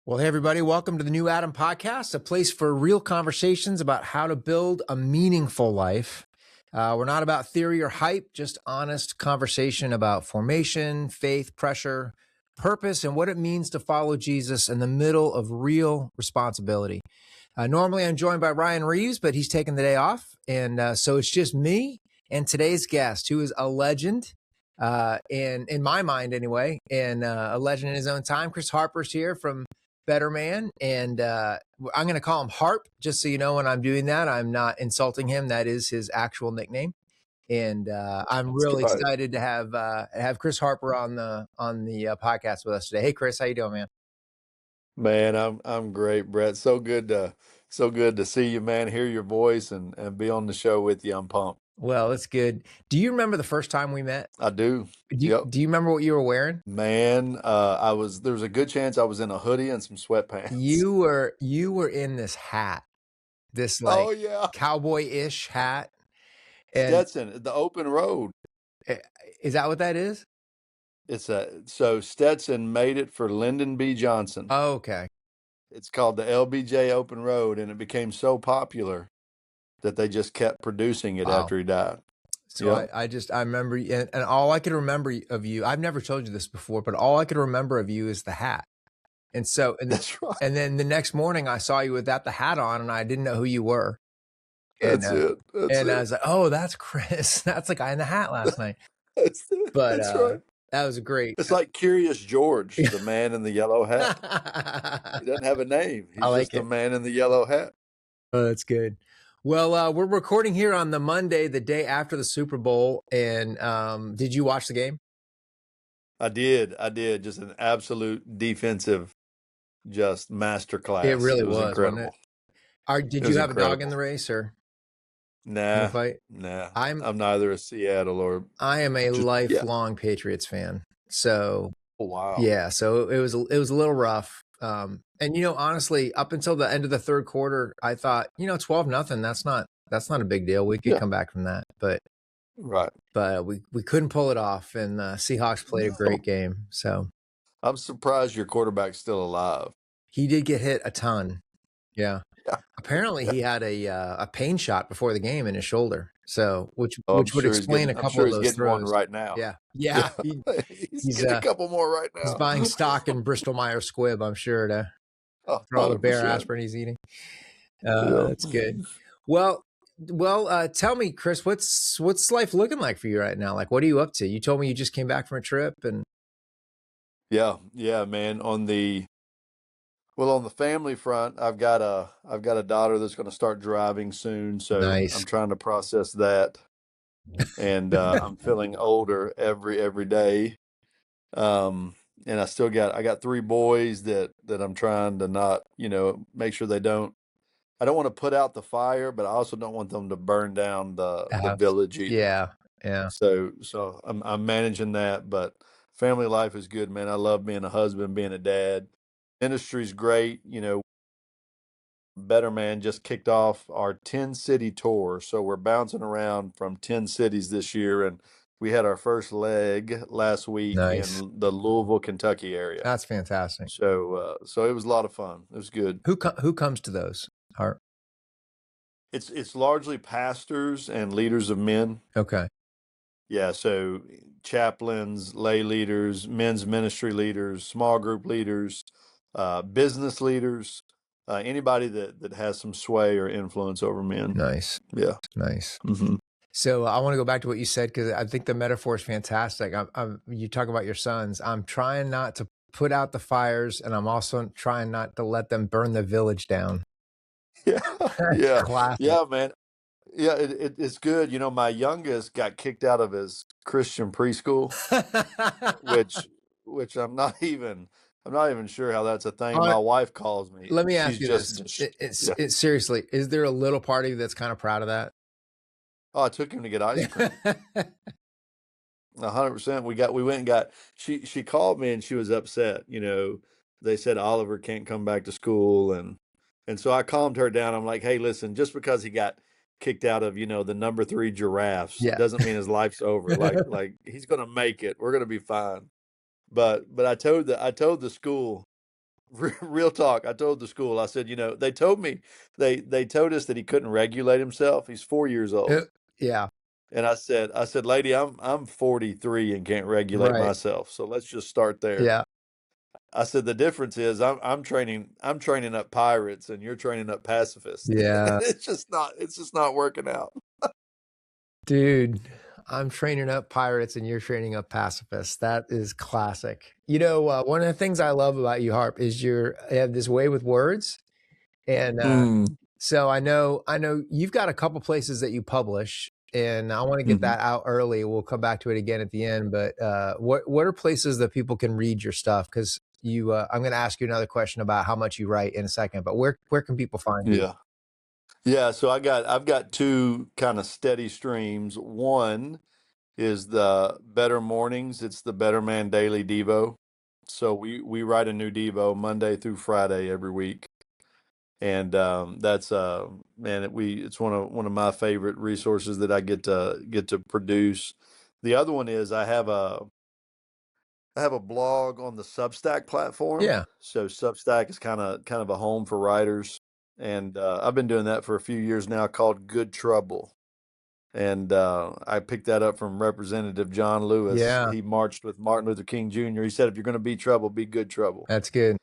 Well, hey, everybody, welcome to the New Adam Podcast, a place for real conversations about how to build a meaningful life. We're not about theory or hype, just honest conversation about formation, faith, pressure, purpose, and what it means to follow Jesus in the middle of real responsibility. Normally, I'm joined by Ryan Reeves, but he's taking the day off. And so it's just me and today's guest, who is a legend, in my mind anyway, and a legend in his own time. Chris Harper's here from BetterMan, and I'm going to call him Harp, just so you know when I'm doing that, I'm not insulting him. That is his actual nickname. And I'm really excited to have Chris Harper on the podcast with us today. Hey, Chris, how you doing, man? Man, I'm great, Brett. So good to see you, man. Hear your voice and be on the show with you. I'm pumped. Well, it's good. Do you remember the first time we met? I do. Do you remember what you were wearing? Man, there was a good chance I was in a hoodie and some sweatpants. You were in this hat, this cowboy-ish hat. And Stetson, the open road. Is that what that is? So Stetson made it for Lyndon B. Johnson. Oh, okay. It's called the LBJ Open Road, and it became so popular that they just kept producing it after he died. So I remember, and all I could remember of you, I've never told you this before, but all I could remember of you is the hat. And so, that's right. And then the next morning I saw you without the hat on, and I didn't know who you were. And, that's it. I was like, oh, that's Chris. That's the guy in the hat last night. That's right. That was great. It's like Curious George, the man in the yellow hat. He doesn't have a name. He's just the man in the yellow hat. Oh, that's good. Well, we're recording here on the Monday, the day after the Super Bowl. And did you watch the game? I did. Just an absolute defensive, just masterclass. It really was incredible. Wasn't it? Did you have a dog in the race or? Nah. I'm neither a Seattle or. I am a lifelong Patriots fan. So. Oh, wow. Yeah. So it was a little rough. And honestly, up until the end of the third quarter, I thought, 12-0. That's not a big deal. We could come back from that, but we couldn't pull it off. And Seahawks played a great game. So I'm surprised your quarterback's still alive. He did get hit a ton. Yeah. Apparently he had a pain shot before the game in his shoulder. So, which would explain a couple of those he's getting throws. one right now. Yeah. He's getting a couple more right now. He's buying stock in Bristol Myers Squibb, I'm sure, for all the bear aspirin he's eating. That's good. Well, tell me, Chris, what's life looking like for you right now? Like, what are you up to? You told me you just came back from a trip, and yeah, man. On the family front, I've got a daughter that's going to start driving soon, so nice. I'm trying to process that, and I'm feeling older every day. And I got 3 boys that I'm trying to not, make sure I don't want to put out the fire, but I also don't want them to burn down the village either. Yeah. So I'm managing that, but family life is good, man. I love being a husband, being a dad. Industry's great. BetterMan just kicked off our 10-city tour. So we're bouncing around from 10 cities this year, and we had our first leg last week in the Louisville, Kentucky area. That's fantastic. So it was a lot of fun. It was good. Who comes to those, Harp? It's largely pastors and leaders of men. Okay. Yeah, so chaplains, lay leaders, men's ministry leaders, small group leaders, business leaders, anybody that has some sway or influence over men. Nice. Yeah. Nice. Mm-hmm. So I want to go back to what you said, because I think the metaphor is fantastic. You talk about your sons. I'm trying not to put out the fires, and I'm also trying not to let them burn the village down. Yeah. Classic. Yeah, man. Yeah, it's good. My youngest got kicked out of his Christian preschool, which I'm not even sure how that's a thing. My wife calls me. Let me ask you this. Seriously, is there a little part of you that's kind of proud of that? Oh, I took him to get ice cream. 100%. We went and got, she called me and she was upset. They said Oliver can't come back to school. And so I calmed her down. I'm like, hey, listen, just because he got kicked out of, the number 3 giraffes, doesn't mean his life's over. Like he's going to make it. We're going to be fine. But I told the school, Real talk. I told the school, I said, they told me, they told us that he couldn't regulate himself. He's 4 years old. Yeah. And I said, lady, I'm 43 and can't regulate Right. myself. So let's just start there. Yeah. I said, the difference is I'm training up pirates and you're training up pacifists. Yeah. It's just not working out. Dude, I'm training up pirates and you're training up pacifists. That is classic. One of the things I love about you, Harp, is you have this way with words. And so I know you've got a couple places that you publish, and I want to get that out early. We'll come back to it again at the end. But what are places that people can read your stuff? Because I'm going to ask you another question about how much you write in a second. But where can people find you? Yeah. So I've got two kind of steady streams. One is the Better Mornings. It's the BetterMan Daily Devo. So we write a new Devo Monday through Friday every week. And that's man, it's one of my favorite resources that I get to produce. The other one is I have a blog on the Substack platform. Yeah. So Substack is kind of a home for writers, and I've been doing that for a few years now, called Good Trouble. And I picked that up from Representative John Lewis. Yeah. He marched with Martin Luther King Jr. He said, if you're going to be trouble, be good trouble. That's good.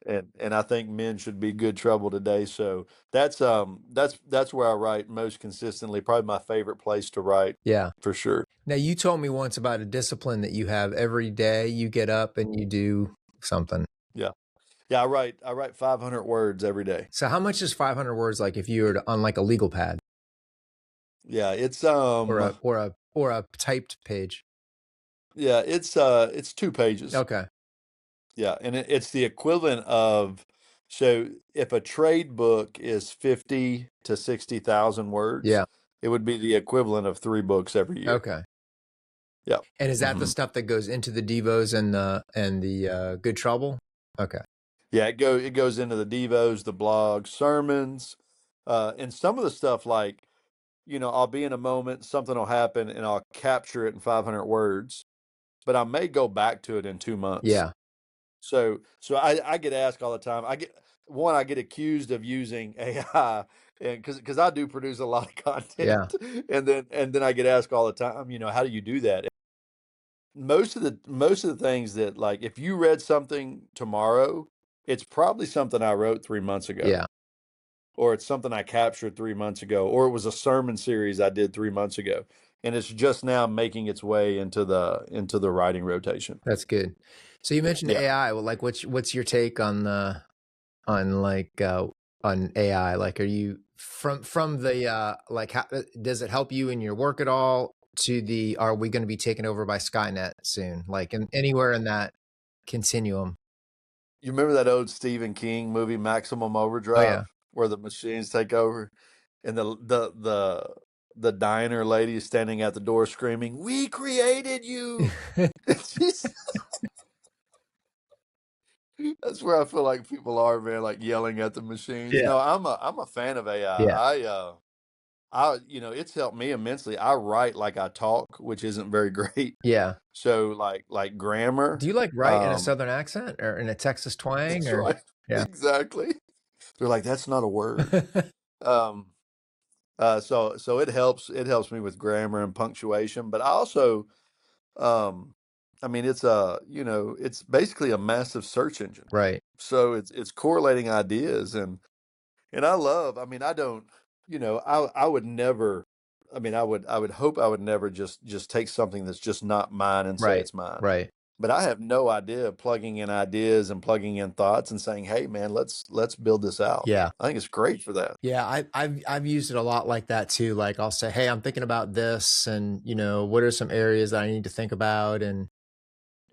And I think men should be good trouble today. So that's where I write most consistently. Probably my favorite place to write. Yeah, for sure. Now, you told me once about a discipline that you have every day. You get up and you do something. Yeah. I write 500 words every day. So how much is 500 words like if you were on like a legal pad? Yeah, it's or a typed page. Yeah, it's 2 pages. Okay. Yeah, and it's the equivalent of, so if a trade book is 50 to 60,000 words, Yeah, it would be the equivalent of 3 books every year. Okay. Yeah. And is that the stuff that goes into the Devos and the Good Trouble? Okay. Yeah, it goes into the Devos, the blogs, sermons, and some of the stuff, like, I'll be in a moment, something will happen, and I'll capture it in 500 words, but I may go back to it in 2 months. Yeah. So I get asked all the time. I get accused of using AI, and because I do produce a lot of content. Yeah. and then I get asked all the time, how do you do that? Most of the things that, like, if you read something tomorrow, it's probably something I wrote 3 months ago. Yeah. Or it's something I captured 3 months ago, or it was a sermon series I did 3 months ago, and it's just now making its way into the writing rotation. That's good. So you mentioned AI. Well, like, what's your take on AI? Like, are you from the like, how does it help you in your work at all? Are we going to be taken over by Skynet soon? Like, anywhere in that continuum? You remember that old Stephen King movie, Maximum Overdrive? Oh, yeah. Where the machines take over, and the diner lady is standing at the door screaming, "We created you!" That's where I feel like people are, man, like yelling at the machines. Yeah. No, I'm a fan of AI. Yeah. It's helped me immensely. I write like I talk, which isn't very great. Yeah. So like grammar. Do you like write in a Southern accent or in a Texas twang? That's or right. Yeah. Exactly. They're like, that's not a word. So it helps me with grammar and punctuation, but I also, I mean, it's basically a massive search engine. Right. So it's correlating ideas, and I mean, I don't, I would never, I mean, I would hope I would never just take something that's just not mine and say it's mine. Right. But I have no idea of plugging in ideas and plugging in thoughts and saying, "Hey, man, let's build this out." Yeah. I think it's great for that. Yeah, I've used it a lot like that too. Like, I'll say, "Hey, I'm thinking about this, and what are some areas that I need to think about?" And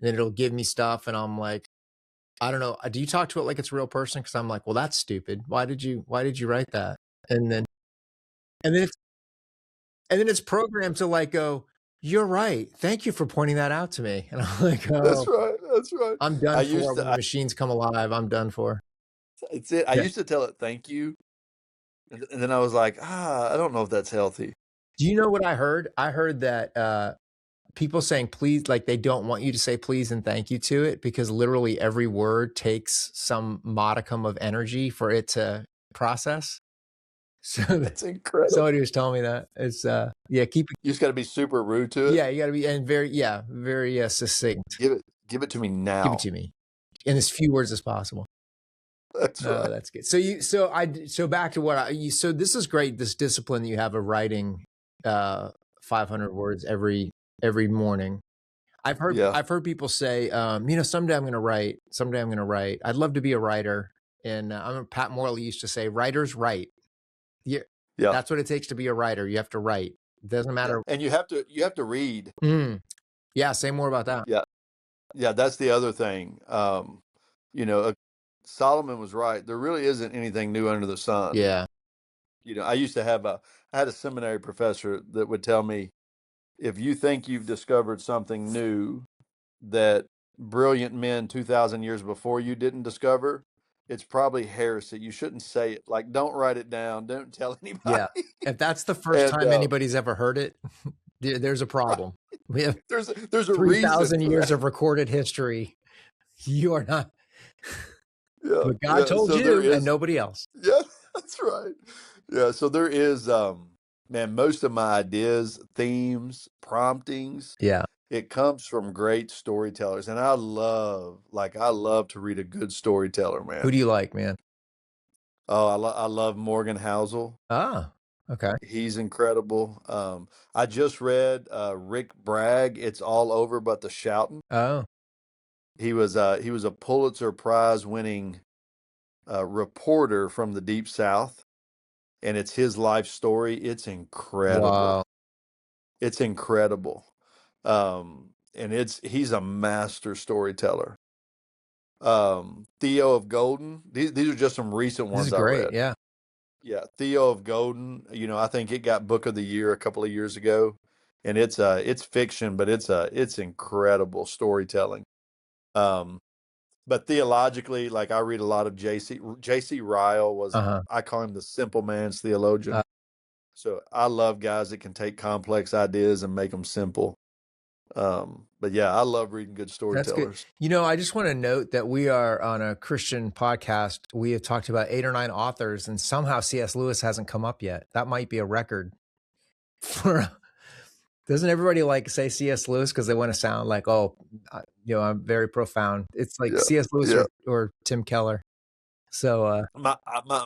then it'll give me stuff, and I'm like, I don't know. Do you talk to it like it's a real person? Because I'm like, well, that's stupid. Why did you write that? And then it's programmed to like go, "You're right. Thank you for pointing that out to me." And I'm like, "Oh, That's right. That's right. I'm done for. When the machines come alive, I'm done for." It's it. I used to tell it thank you, and then I was like, I don't know if that's healthy. Do you know what I heard? I heard that people saying please, like they don't want you to say please and thank you to it, because literally every word takes some modicum of energy for it to process. So that's incredible. Somebody was telling me that. It's yeah, keep it. You just got to be super rude to it. Yeah, you got to be, and very succinct. Give it to me now. Give it to me in as few words as possible. That's right. That's good. So back to what so this is great. This discipline that you have of writing 500 words every morning. I've heard people say, someday I'm going to write. Someday I'm going to write. I'd love to be a writer. And Pat Morley used to say, writers write. Yeah. That's what it takes to be a writer. You have to write. It doesn't matter. And you have to read. Yeah. Say more about that. Yeah. That's the other thing. Solomon was right. There really isn't anything new under the sun. Yeah. I used to I had a seminary professor that would tell me, if you think you've discovered something new that brilliant men 2,000 years before you didn't discover, it's probably heresy. You shouldn't say it. Like, don't write it down. Don't tell anybody. Yeah. If that's the first time anybody's ever heard it, there's a problem. We have there's a 3,000 years of recorded history. You are not. Yeah. But God told you and nobody else. Yeah, that's right. Yeah. So there is, man, most of my ideas, themes, promptings. Yeah. It comes from great storytellers. And I love to read a good storyteller, man. Who do you like, man? Oh, I love Morgan Housel. Ah, okay. He's incredible. I just read Rick Bragg, It's All Over But the Shouting. Oh. He was a Pulitzer Prize winning reporter from the Deep South, and it's his life story. It's incredible. Wow. It's incredible. And he's a master storyteller. Theo of Golden. These are just some recent ones I read. Yeah. Yeah. Theo of Golden, I think it got Book of the Year a couple of years ago, and it's fiction, but it's incredible storytelling. But theologically, like I read a lot of J.C. Ryle was, I call him the simple man's theologian. So I love guys that can take complex ideas and make them simple. But yeah, I love reading good storytellers. That's good. I just want to note that we are on a Christian podcast. We have talked about 8 or 9 authors, and somehow C.S. Lewis hasn't come up yet. That might be a record for. Doesn't everybody like say C.S. Lewis because they want to sound like, I'm very profound? It's like C.S. Lewis or Tim Keller. So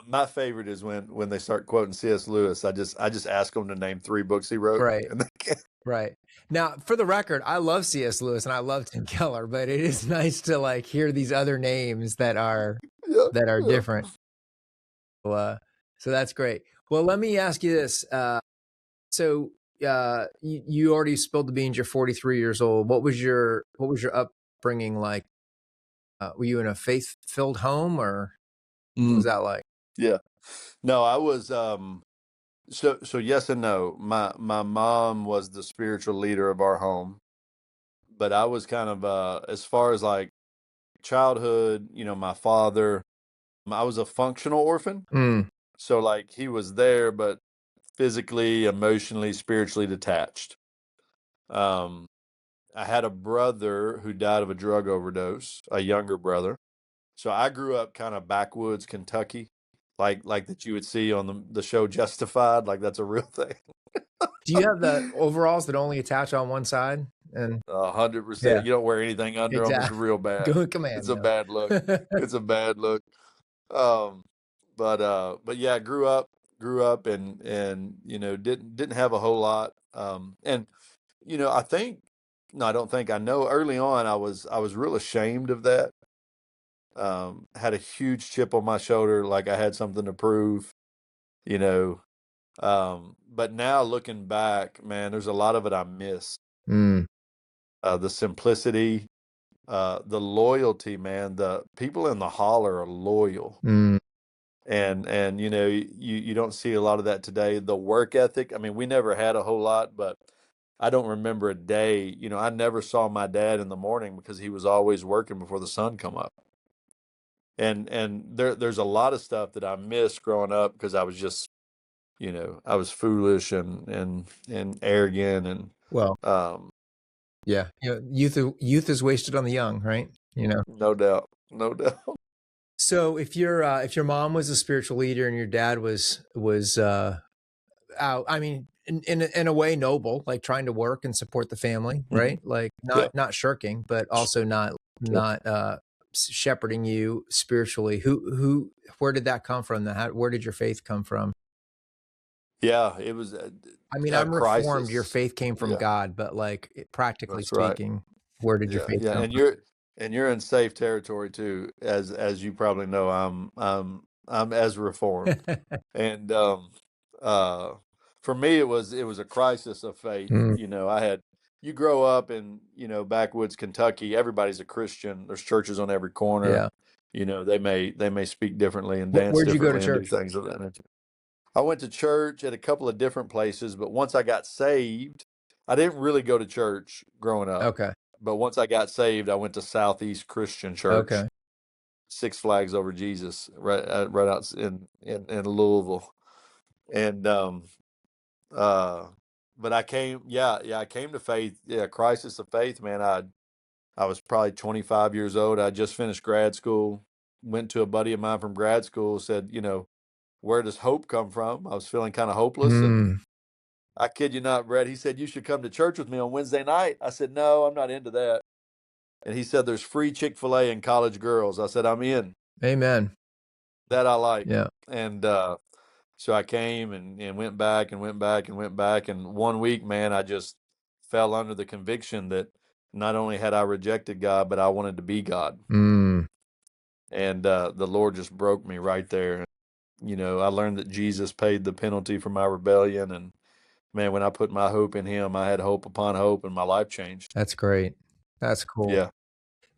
my favorite is when they start quoting C.S. Lewis. I just ask them to name 3 books he wrote. Right. Right. Now, for the record, I love C.S. Lewis and I love Tim Keller, but it is nice to like hear these other names that are different. So that's great. Well, let me ask you this. So you already spilled the beans. You're 43 years old. What was your upbringing like? Were you in a faith-filled home, or what was that like? Yeah, no, I was. So yes and no. My mom was the spiritual leader of our home, but I was kind of as far as like childhood. My father. I was a functional orphan. So like he was there, but physically, emotionally, spiritually detached. I had a brother who died of a drug overdose, a younger brother. So I grew up kind of backwoods Kentucky, like that you would see on the show Justified. Like that's a real thing. Do you have the overalls that only attach on one side? And 100%. You don't wear anything under them. It's real bad. Good command. It's a bad look. It's a bad look. But yeah, grew up and didn't have a whole lot. And I know early on I was real ashamed of that. Had a huge chip on my shoulder, like I had something to prove, but now looking back, man, there's a lot of it I miss. The simplicity, the loyalty, man. The people in the holler are loyal. And you don't see a lot of that today. The work ethic, I mean, we never had a whole lot, but I don't remember a day, I never saw my dad in the morning because he was always working before the sun come up. And there's a lot of stuff that I missed growing up because I was just, I was foolish and arrogant and Yeah. Youth is wasted on the young, right? No doubt. No doubt. So if your mom was a spiritual leader and your dad was out, I mean, in a way noble, like trying to work and support the family, right? Like not shirking, but also not shepherding you spiritually. Where did that come from? Where did your faith come from? Yeah, it was I mean, a I'm Reformed. crisis. Your faith came from God, but like practically That's right. speaking, where did your faith come and from? you're in safe territory too, as you probably know. I'm as Reformed, and uh, for me it was a crisis of faith. You grow up in backwoods Kentucky. Everybody's a Christian. There's churches on every corner. Yeah. They may speak differently and dance Where'd you go to differently and church? do things of that nature. I went to church at a couple of different places, but once I got saved, I didn't really go to church growing up. Okay. But once I got saved, I went to Southeast Christian Church, Okay. Six Flags Over Jesus, right out in Louisville, and but I came to faith, crisis of faith, man. I was probably 25 years old. I just finished grad school. Went to a buddy of mine from grad school. Said, where does hope come from? I was feeling kind of hopeless, and I kid you not, Brett. He said, you should come to church with me on Wednesday night. I said, no, I'm not into that. And he said, there's free Chick-fil-A and college girls. I said, I'm in. Amen. That I like. Yeah. And so I came and went back and went back and went back. And 1 week, man, I just fell under the conviction that not only had I rejected God, but I wanted to be God. And the Lord just broke me right there. I learned that Jesus paid the penalty for my rebellion. And man, when I put my hope in him, I had hope upon hope, and my life changed. That's great. That's cool. Yeah.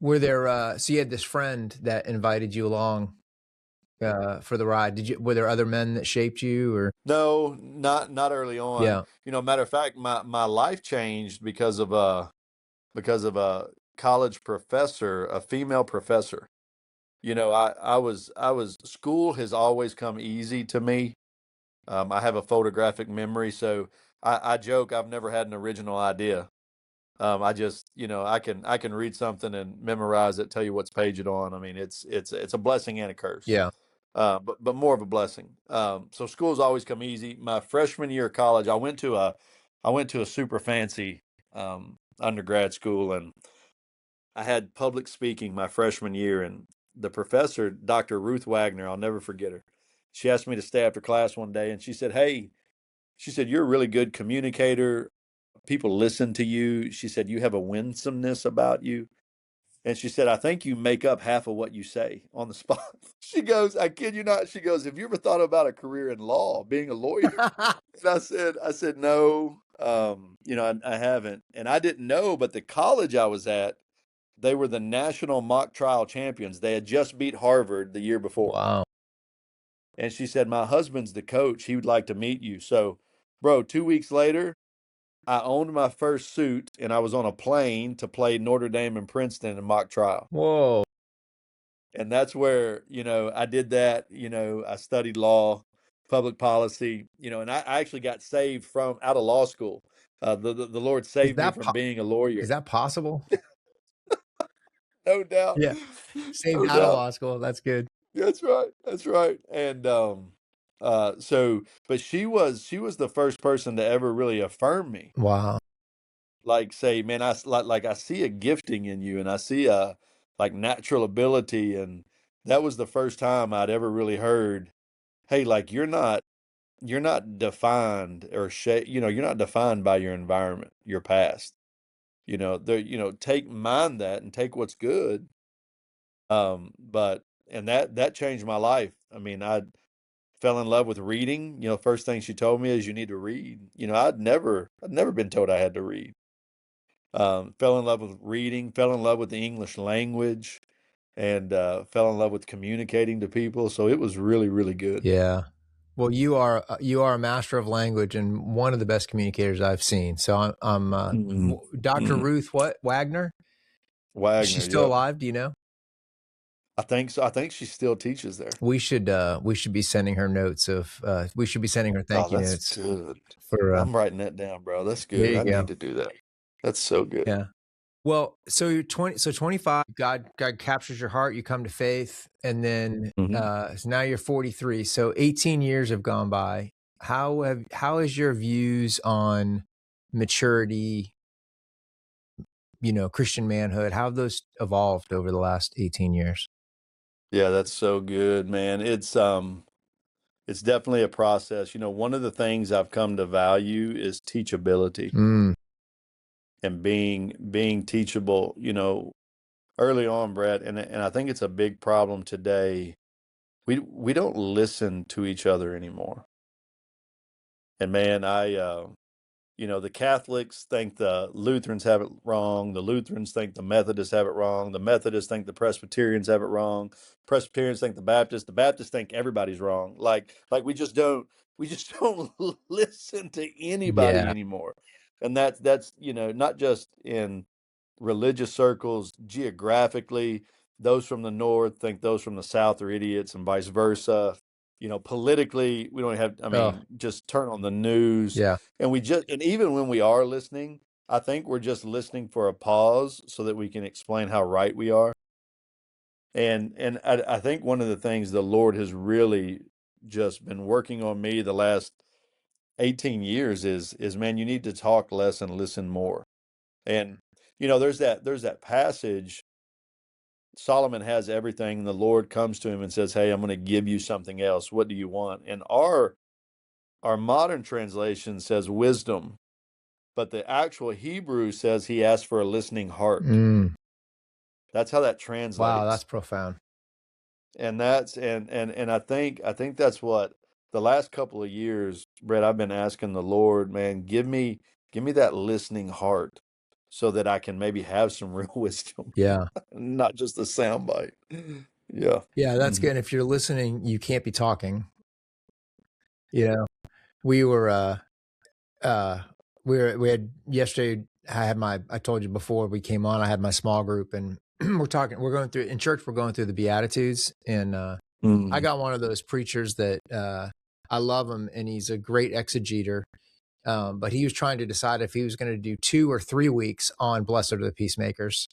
Were there, so you had this friend that invited you along for the ride. Were there other men that shaped you, or? No, not early on. Yeah. Matter of fact, my life changed because of a college professor, a female professor. I was school has always come easy to me. I have a photographic memory, so I joke I've never had an original idea. I just, I can read something and memorize it, tell you what's page it on. I mean, it's a blessing and a curse. Yeah. But more of a blessing. So school's always come easy. My freshman year of college, I went to a super fancy undergrad school, and I had public speaking my freshman year, and the professor, Dr. Ruth Wagner, I'll never forget her. She asked me to stay after class one day, and she said, "Hey," she said, "you're a really good communicator. People listen to you." She said, "You have a winsomeness about you." And she said, "I think you make up half of what you say on the spot." She goes, "I kid you not." She goes, "Have you ever thought about a career in law, being a lawyer?" And I said, "No, I haven't." And I didn't know, but the college I was at, they were the national mock trial champions. They had just beat Harvard the year before. Wow. And she said, "My husband's the coach. He would like to meet you." So, bro, 2 weeks later, I owned my first suit, and I was on a plane to play Notre Dame and Princeton in mock trial. Whoa. And that's where, I did that. I studied law, public policy, and I actually got saved from out of law school. The Lord saved me from being a lawyer. Is that possible? No doubt. Yeah. Saved No out of doubt. law school. That's good. That's right. That's right. And but she was the first person to ever really affirm me. Wow. Like say, man, I see a gifting in you, and I see a like natural ability, and that was the first time I'd ever really heard, hey, like you're not defined or you're not defined by your environment, your past. Take mind that and take what's good. But and that changed my life. I mean, I fell in love with reading. First thing she told me is you need to read. I'd never been told I had to read. Fell in love with reading, fell in love with the English language, and fell in love with communicating to people. So it was really, really good. Yeah. Well, you are a master of language and one of the best communicators I've seen. So I'm Dr. Ruth Wagner? Wagner. Is she still alive? Do you know? I think so. I think she still teaches there. We should be sending her notes we should be sending her thank you notes. Good. I'm writing that down, bro. That's good. I need to do that. That's so good. Yeah. Well, so you're 25, God captures your heart, you come to faith, and then so now you're 43. So 18 years have gone by. How has your views on maturity, Christian manhood, how have those evolved over the last 18 years? Yeah, that's so good, man. It's definitely a process. One of the things I've come to value is teachability and being teachable, early on, Brett, and I think it's a big problem today. We don't listen to each other anymore. And man, the Catholics think the Lutherans have it wrong. The Lutherans think the Methodists have it wrong. The Methodists think the Presbyterians have it wrong. Presbyterians think the Baptists. The Baptists think everybody's wrong. Like we just don't listen to anybody anymore. And that's not just in religious circles, geographically. Those from the north think those from the south are idiots, and vice versa. Politically, we don't have. Just turn on the news, and even when we are listening, I think we're just listening for a pause so that we can explain how right we are. And I think one of the things the Lord has really just been working on me the last 18 years is man, you need to talk less and listen more. And there's that passage. Solomon has everything. The Lord comes to him and says, "Hey, I'm going to give you something else. What do you want?" And our modern translation says wisdom, but the actual Hebrew says he asked for a listening heart. That's how that translates. Wow, that's profound. And that's and I think that's what the last couple of years, Brett, I've been asking the Lord, man, give me that listening heart so that I can maybe have some real wisdom. Yeah. Not just a soundbite. Yeah. Yeah, that's good. And if you're listening, you can't be talking. We were we had yesterday, I told you before we came on, I had my small group, and we're going through in church, we're going through the Beatitudes, and I got one of those preachers that I love him, and he's a great exegeter. But he was trying to decide if he was going to do 2 or 3 weeks on Blessed are the Peacemakers.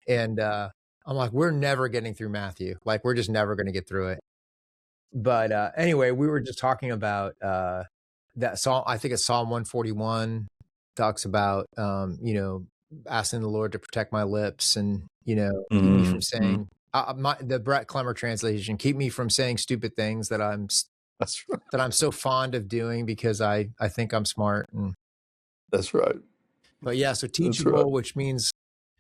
And I'm like, we're never getting through Matthew. Like, we're just never going to get through it. But anyway, we were just talking about that Psalm. I think it's Psalm 141 talks about, asking the Lord to protect my lips and, keep me from saying, the Brett Clemmer translation, keep me from saying stupid things that I'm so fond of doing because I think I'm smart. And that's right. But yeah, so teachable, which means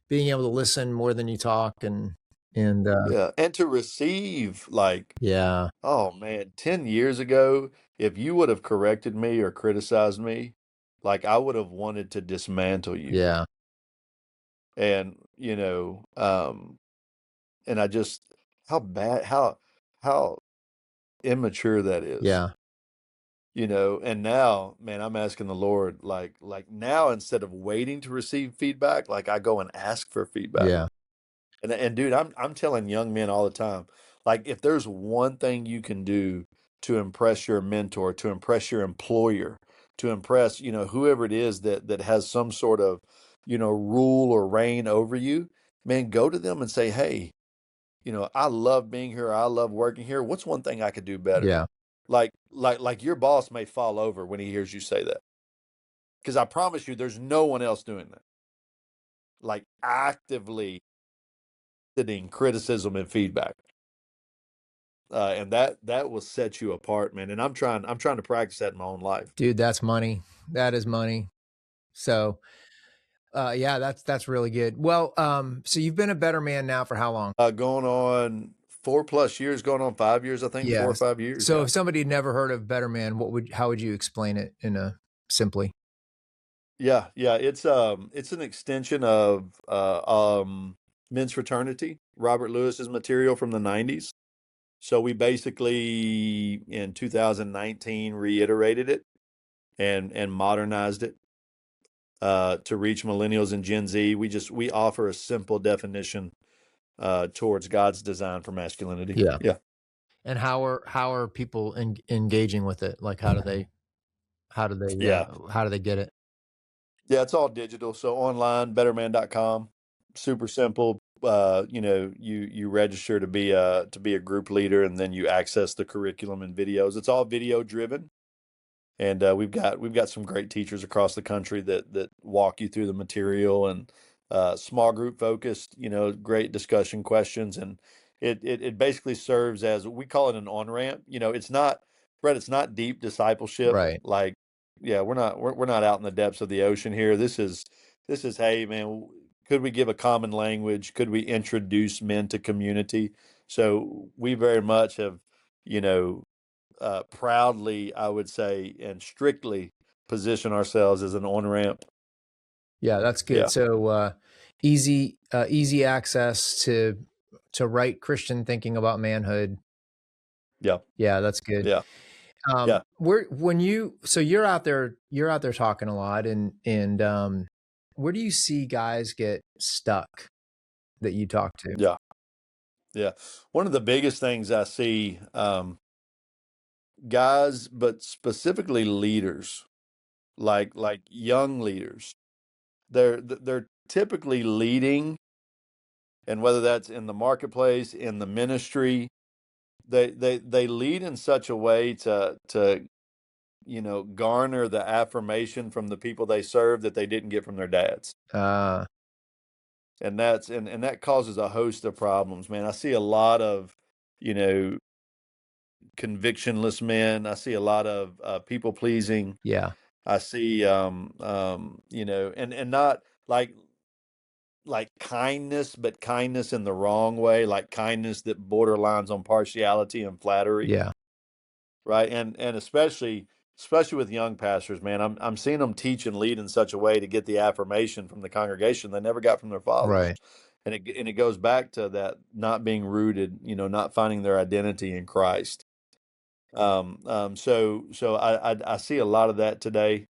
being able to listen more than you talk, and to receive, oh man, 10 years ago, if you would have corrected me or criticized me, I would have wanted to dismantle you. Yeah. And and I just, how immature that is. Yeah. And now, man, I'm asking the Lord, now, instead of waiting to receive feedback, I go and ask for feedback. Yeah. And dude, I'm telling young men all the time, if there's one thing you can do to impress your mentor, to impress your employer, to impress, whoever it is that has some sort of, rule or reign over you, man, go to them and say, "Hey, I love being here. I love working here. What's one thing I could do better?" Yeah. Like your boss may fall over when he hears you say that. Because I promise you, there's no one else doing that. Actively sitting criticism and feedback. And that will set you apart, man. And I'm trying to practice that in my own life. Dude, that's money. That is money. So yeah, that's really good. Well, so you've been a BetterMan now for how long? Going on 4+ years, going on 5 years, I think. 4 or 5 years. So if somebody had never heard of BetterMan, how would you explain it simply? Yeah. It's an extension of men's fraternity, Robert Lewis's material from the 90s. So we basically in 2019 reiterated it and modernized it to reach millennials and Gen Z. We offer a simple definition towards God's design for masculinity. Yeah. And how are people engaging with it? Like, how do they get it? Yeah, it's all digital. So online, betterman.com. super simple. You register to be a group leader, and then you access the curriculum and videos. It's all video driven. And we've got some great teachers across the country that walk you through the material, and small group focused, great discussion questions, and it basically serves as, we call it, an on ramp. It's not, Brett, it's not deep discipleship. Right. Like, yeah, we're not out in the depths of the ocean here. This is, hey man, could we give a common language? Could we introduce men to community? So we very much have, you know proudly, I would say, and strictly position ourselves as an on ramp. Yeah, that's good. Yeah. So easy access to right Christian thinking about manhood. Yeah. Yeah, that's good. Yeah. Yeah. So you're out there talking a lot, and where do you see guys get stuck that you talk to? Yeah. Yeah. One of the biggest things I see, guys, but specifically leaders, like young leaders, they're typically leading, and whether that's in the marketplace, in the ministry, they lead in such a way to garner the affirmation from the people they serve that they didn't get from their dads. And that causes a host of problems, man. I see a lot of, convictionless men. I see a lot of people pleasing. Yeah. I see, and not like kindness, but kindness in the wrong way, like kindness that borderlines on partiality and flattery. Yeah. Right. And especially with young pastors, man, I'm seeing them teach and lead in such a way to get the affirmation from the congregation they never got from their fathers. Right. And it goes back to that not being rooted, not finding their identity in Christ. So I see a lot of that today.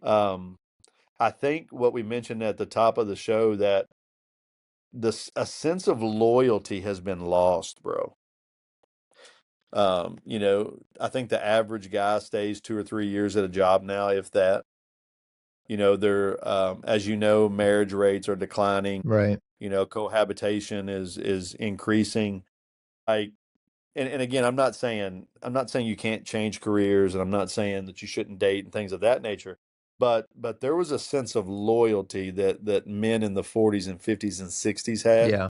I think what we mentioned at the top of the show, that a sense of loyalty has been lost, bro. I think the average guy stays 2 or 3 years at a job now, if that. They're, as marriage rates are declining. Right. Cohabitation is increasing. And again, I'm not saying you can't change careers, and I'm not saying that you shouldn't date and things of that nature. But there was a sense of loyalty that men in the 40s and 50s and 60s had. Yeah.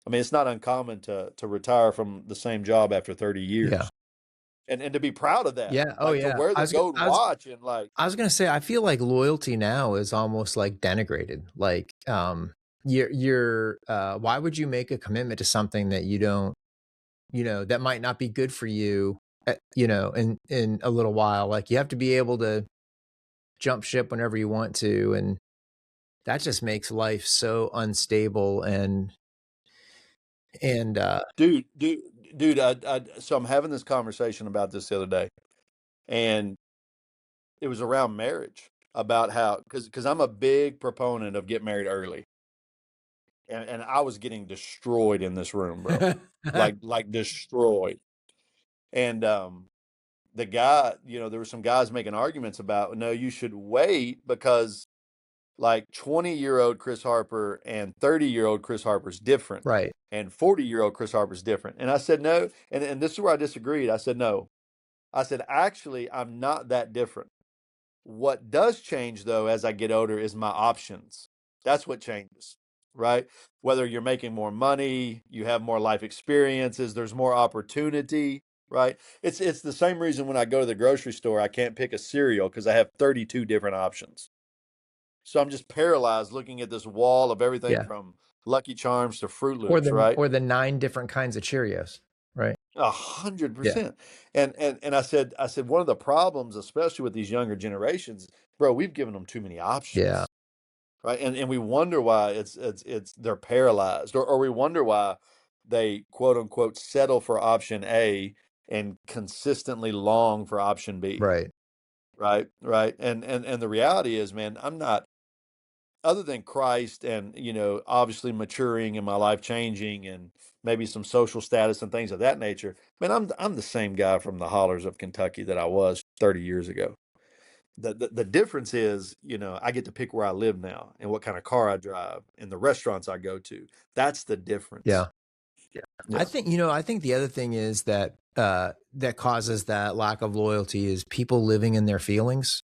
I mean, it's not uncommon to retire from the same job after 30 years. Yeah. And to be proud of that. Yeah. Oh, yeah. To wear the gold watch, and I was gonna say, I feel like loyalty now is almost like denigrated. Like, you're why would you make a commitment to something that you don't, that might not be good for you, in a little while? Like, you have to be able to jump ship whenever you want to, and that just makes life so unstable. And dude, so I'm having this conversation about this the other day, and it was around marriage, about how, because I'm a big proponent of get married early, and I was getting destroyed in this room, bro, like destroyed. And the guy, there were some guys making arguments about, no, you should wait because, like, 20-year-old Chris Harper and 30-year-old Chris Harper's different. Right. And 40-year-old Chris Harper's different. And I said, no. And this is where I disagreed. I said, no. I said, actually, I'm not that different. What does change, though, as I get older is my options. That's what changes, right? Whether you're making more money, you have more life experiences, there's more opportunity, right? It's the same reason when I go to the grocery store, I can't pick a cereal because I have 32 different options. So I'm just paralyzed looking at this wall of everything from Lucky Charms to Fruit Loops, right? Or the 9 different kinds of Cheerios, right? 100%. And I said, one of the problems, especially with these younger generations, bro, we've given them too many options. Yeah. Right. And we wonder why they're paralyzed, or we wonder why they, quote unquote, settle for option A and consistently long for option B. Right. Right. Right. And the reality is, man, I'm not, other than Christ and, obviously maturing and my life changing and maybe some social status and things of that nature, man, I'm the same guy from the hollers of Kentucky that I was 30 years ago. The difference is, I get to pick where I live now and what kind of car I drive and the restaurants I go to. That's the difference. Yeah. Yeah. I think the other thing is that that causes that lack of loyalty is people living in their feelings.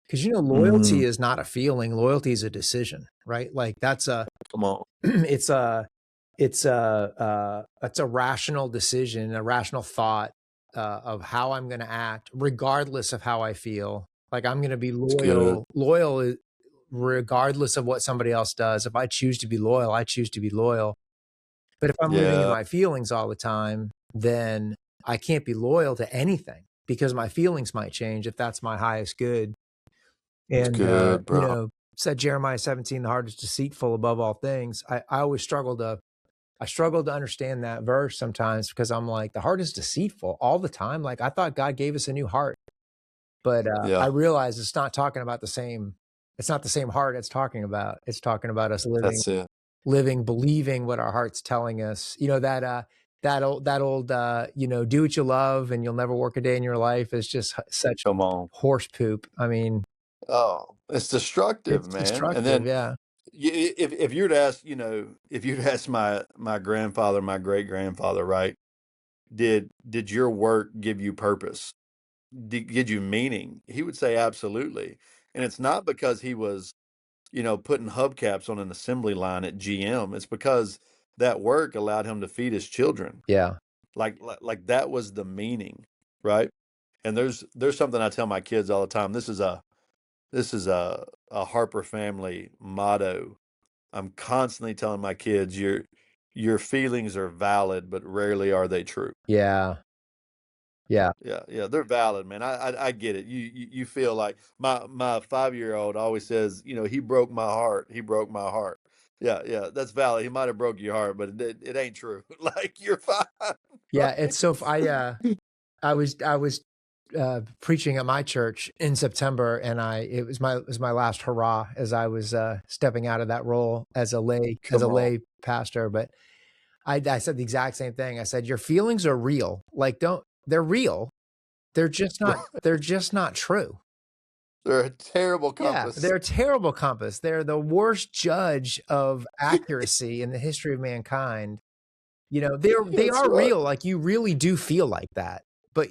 Because loyalty is not a feeling. Loyalty is a decision, right? Like that's come on. it's a rational decision, a rational thought of how I'm going to act, regardless of how I feel. Like I'm going to be loyal regardless of what somebody else does. If I choose to be loyal, I choose to be loyal. But if I'm living in my feelings all the time, then I can't be loyal to anything because my feelings might change if that's my highest good. And, good, bro. Said Jeremiah 17, the heart is deceitful above all things. I always struggle to understand that verse sometimes because I'm like, the heart is deceitful all the time. Like I thought God gave us a new heart, but I realize it's not talking about it's not the same heart it's talking about. It's talking about us living, believing what our heart's telling us. That old, do what you love and you'll never work a day in your life is just such horse poop. I mean, it's destructive, man. Destructive, and then, yeah. If you'd ask, if you'd ask my grandfather, my great grandfather, right? Did your work give you purpose? Did you meaning? He would say absolutely. And it's not because he was, putting hubcaps on an assembly line at GM. It's because that work allowed him to feed his children. Yeah. Like that was the meaning, right? And there's something I tell my kids all the time. This is a Harper family motto. I'm constantly telling my kids, your feelings are valid, but rarely are they true. Yeah. Yeah. Yeah, they're valid, man. I get it. You feel like my 5-year-old always says, he broke my heart. He broke my heart. Yeah, that's valid. He might have broke your heart, but it ain't true. Like you're fine. Yeah, right? It's so I was preaching at my church in September, and it was my last hurrah as I was stepping out of that role as a lay pastor. But I said the exact same thing. I said, your feelings are real. Like they're real. They're just not true. They're a terrible compass. Yeah, they're a terrible compass. They're the worst judge of accuracy in the history of mankind. They are right. Real. Like you really do feel like that. But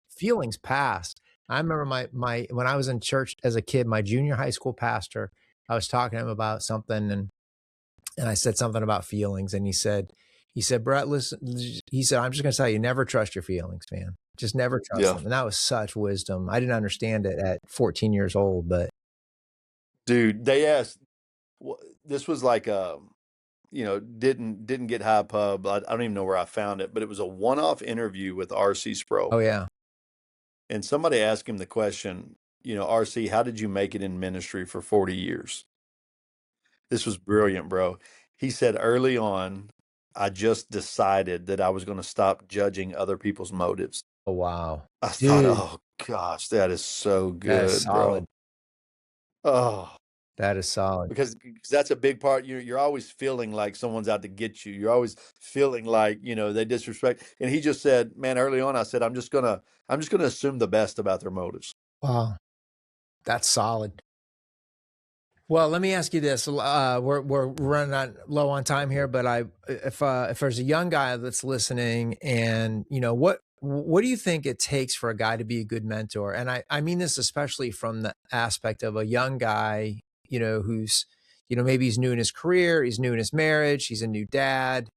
feelings pass. I remember my when I was in church as a kid, my junior high school pastor, I was talking to him about something and I said something about feelings and he said, Brett, listen, he said, I'm just going to tell you, never trust your feelings, man. Just never trust them. And that was such wisdom. I didn't understand it at 14 years old, but. Dude, they asked, this was like, didn't get high pub. I don't even know where I found it, but it was a one-off interview with R.C. Sproul. Oh, yeah. And somebody asked him the question, R.C., how did you make it in ministry for 40 years? This was brilliant, bro. He said early on, I just decided that I was going to stop judging other people's motives. Oh, wow. I thought, oh, gosh, that is so good, that is solid. Bro. Oh. That is solid. Because that's a big part. You're always feeling like someone's out to get you. You're always feeling like, they disrespect. And he just said, man, early on, I said, I'm just gonna assume the best about their motives. Wow. That's solid. Well, let me ask you this. We're running low on time here, but if there's a young guy that's listening and, what do you think it takes for a guy to be a good mentor? And I mean this especially from the aspect of a young guy, who's, maybe he's new in his career, he's new in his marriage, he's a new dad,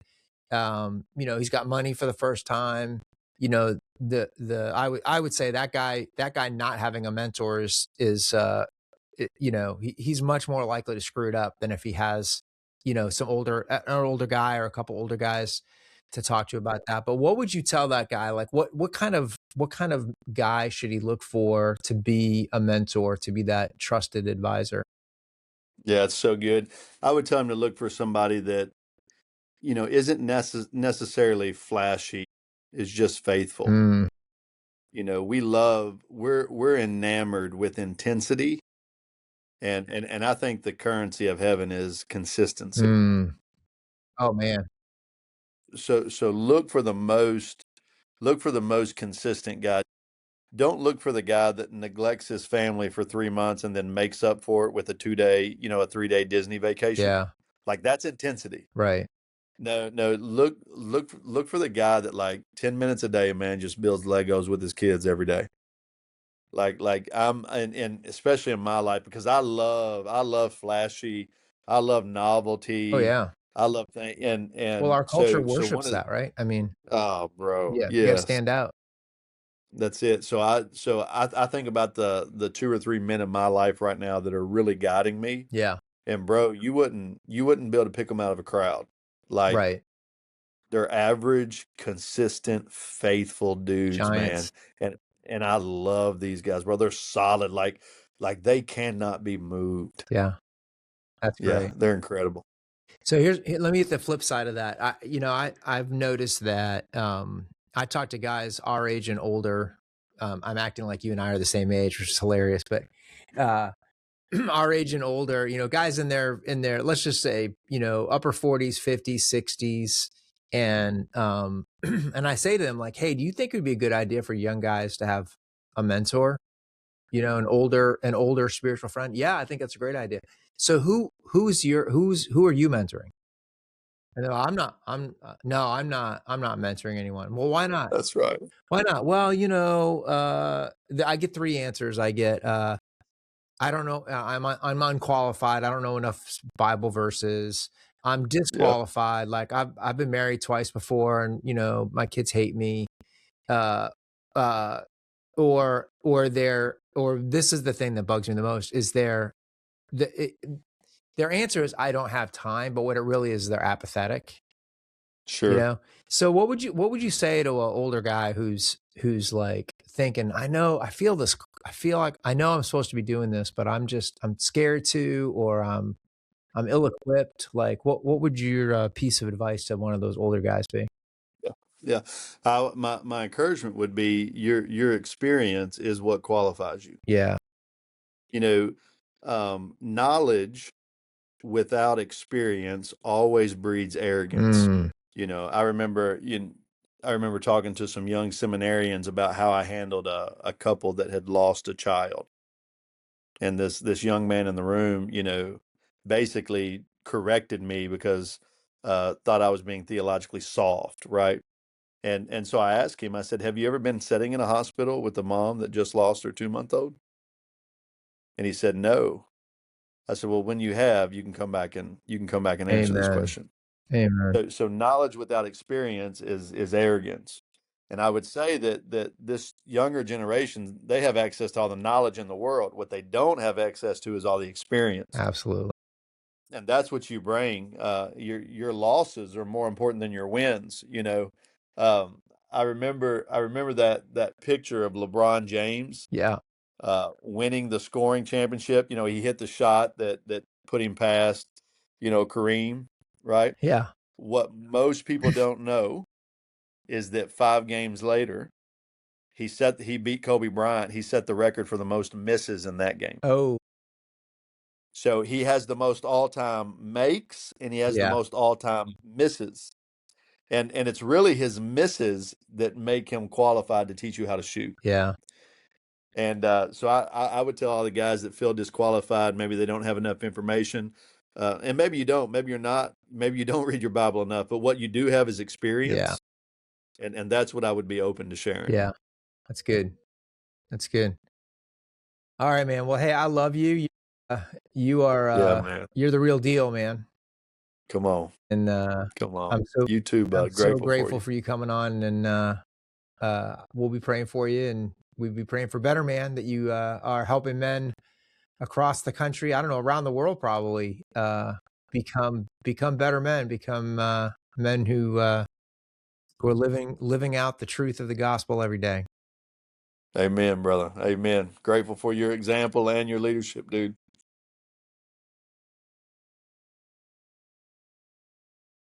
he's got money for the first time. I would say that guy not having a mentor is he's much more likely to screw it up than if he has, an older guy or a couple older guys to talk to about that. But what would you tell that guy? Like what kind of guy should he look for to be a mentor, to be that trusted advisor? Yeah, it's so good. I would tell him to look for somebody that, isn't necessarily flashy, is just faithful. We're enamored with intensity. And I think the currency of heaven is consistency. Oh man. So look for the most consistent guy. don't look for the guy that neglects his family for 3 months and then makes up for it with a 2-day, a 3-day Disney vacation. Yeah. Like that's intensity. Right. No, look for the guy that like 10 minutes a day, man, just builds Legos with his kids every day. Like and especially in my life, because I love flashy, I love novelty. Oh yeah. I love things, well, our so culture one worships of that, right? I mean, oh, bro, yeah, you got to yes, stand out. that's it. So I think about the 2 or 3 men in my life right now that are really guiding me. Yeah. And bro, you wouldn't be able to pick them out of a crowd. Like Right. they're average, consistent, faithful dudes, man. Giants. And I love these guys, bro. They're solid. Like they cannot be moved. Yeah. That's Yeah, great. they're incredible. So let me get the flip side of that. I've noticed that I talk to guys our age and older. I'm acting like you and I are the same age, which is hilarious, but our age and older, guys in their let's just say, upper 40s, 50s, 60s. And and I say to them like, hey, do you think it would be a good idea for young guys to have a mentor? An older spiritual friend? Yeah, I think that's a great idea. So who are you mentoring? No, I'm not. I'm not mentoring anyone. Well, why not? That's right. Why not? Well, I get 3 answers. I get, I don't know. I'm unqualified. I don't know enough Bible verses. I'm disqualified. Yeah. Like I've been married twice before, and my kids hate me. Or this is the thing that bugs me the most is their answer is I don't have time, but what it really is, they're apathetic. Sure. So what would you say to an older guy who's like thinking, I feel like I know I'm supposed to be doing this, but I'm scared to, or I'm ill-equipped. Like what would your piece of advice to one of those older guys be? Yeah. My encouragement would be your experience is what qualifies you. Yeah. Knowledge without experience always breeds arrogance. I remember talking to some young seminarians about how I handled a couple that had lost a child. And this young man in the room, basically corrected me because thought I was being theologically soft, right? And so I asked him, I said, have you ever been sitting in a hospital with a mom that just lost her 2-month-old? And he said, no. I said, well, when you have, you can come back and answer this question. Amen. So knowledge without experience is arrogance. And I would say that this younger generation, they have access to all the knowledge in the world. What they don't have access to is all the experience. Absolutely. And that's what you bring. Your losses are more important than your wins. I remember that picture of LeBron James. Yeah. Winning the scoring championship. He hit the shot that put him past, Kareem, right? Yeah. What most people don't know is that 5 games later, he beat Kobe Bryant. He set the record for the most misses in that game. Oh. So he has the most all-time makes, and he has the most all-time misses. And it's really his misses that make him qualified to teach you how to shoot. Yeah. And so I would tell all the guys that feel disqualified, maybe they don't have enough information, and maybe you don't, maybe you're not, maybe you don't read your Bible enough, but what you do have is experience, and that's what I would be open to sharing. Yeah, that's good. That's good. All right, man. Well, hey, I love you. You are you're the real deal, man. Come on. And come on. You too, bud. I'm so grateful for you coming on, and we'll be praying for you, and we'll be praying for BetterMan, that you are helping men across the country, I don't know, around the world probably, become better men, become men who are living out the truth of the gospel every day. Amen, brother. Amen. Grateful for your example and your leadership, dude.